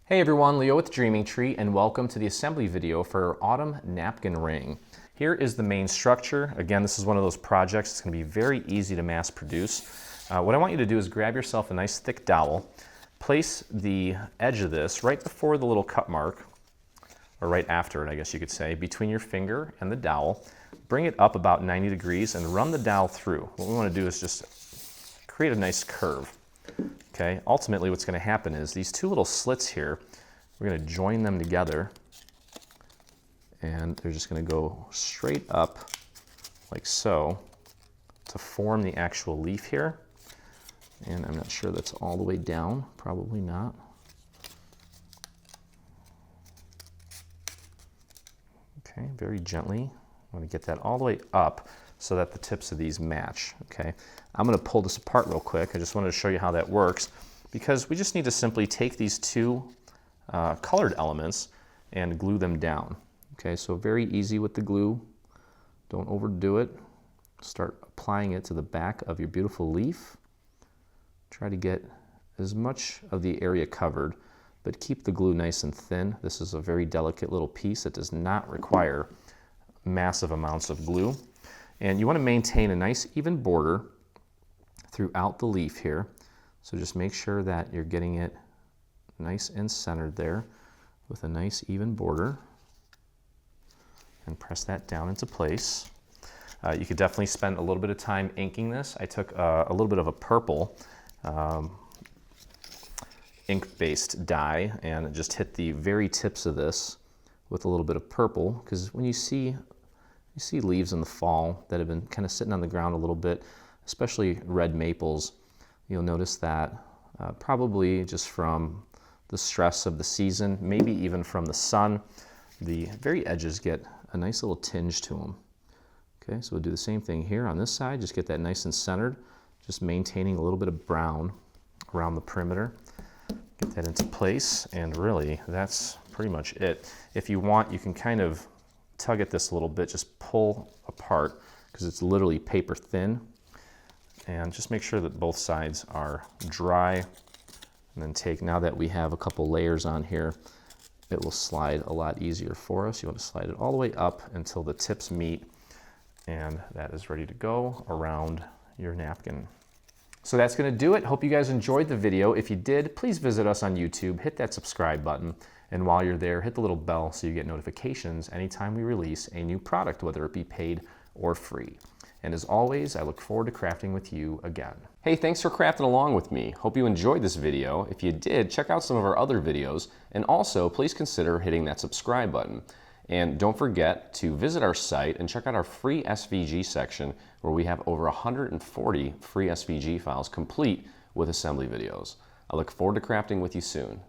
Hey everyone, Leo with Dreaming Tree, and welcome to the assembly video for our autumn napkin ring. Here is the main structure. Again, this is one of those projects that's going to be very easy to mass produce. What I want you to do is grab yourself a nice thick dowel, place the edge of this right before the little cut mark, or right after it, I guess you could say, between your finger and the dowel. Bring it up about 90 degrees and run the dowel through. What we want to do is just create a nice curve. Okay, ultimately what's going to happen is these two little slits here, we're going to join them together and they're just going to go straight up like so to form the actual leaf here. And I'm not sure that's all the way down, probably not. Okay, very gently. I want to get that all the way up so that the tips of these match. Okay, I'm going to pull this apart real quick. I just wanted to show you how that works because we just need to simply take these two colored elements and glue them down. Okay, so very easy with the glue. Don't overdo it. Start applying it to the back of your beautiful leaf. Try to get as much of the area covered, but keep the glue nice and thin. This is a very delicate little piece that does not require massive amounts of glue. And you want to maintain a nice even border throughout the leaf here. So just make sure that you're getting it nice and centered there with a nice even border. And press that down into place. You could definitely spend a little bit of time inking this. I took a little bit of a purple ink-based dye and just hit the very tips of this with a little bit of purple, because when you see leaves in the fall that have been kind of sitting on the ground a little bit, especially red maples, you'll notice that probably just from the stress of the season, maybe even from the sun, the very edges get a nice little tinge to them. Okay, so we'll do the same thing here on this side, just get that nice and centered, just maintaining a little bit of brown around the perimeter. Get that into place, and really that's pretty much it. If you want, you can kind of tug at this a little bit, just pull apart because it's literally paper thin, and just make sure that both sides are dry. And then take, now that we have a couple layers on here, it will slide a lot easier for us. You want to slide it all the way up until the tips meet, and that is ready to go around your napkin. So that's going to do it. Hope you guys enjoyed the video. If you did, please visit us on YouTube, hit that subscribe button, and while you're there, hit the little bell so you get notifications anytime we release a new product, whether it be paid or free. And as always, I look forward to crafting with you again. Hey, thanks for crafting along with me. Hope you enjoyed this video. If you did, check out some of our other videos, and also please consider hitting that subscribe button. And don't forget to visit our site and check out our free SVG section, where we have over 140 free SVG files complete with assembly videos. I look forward to crafting with you soon.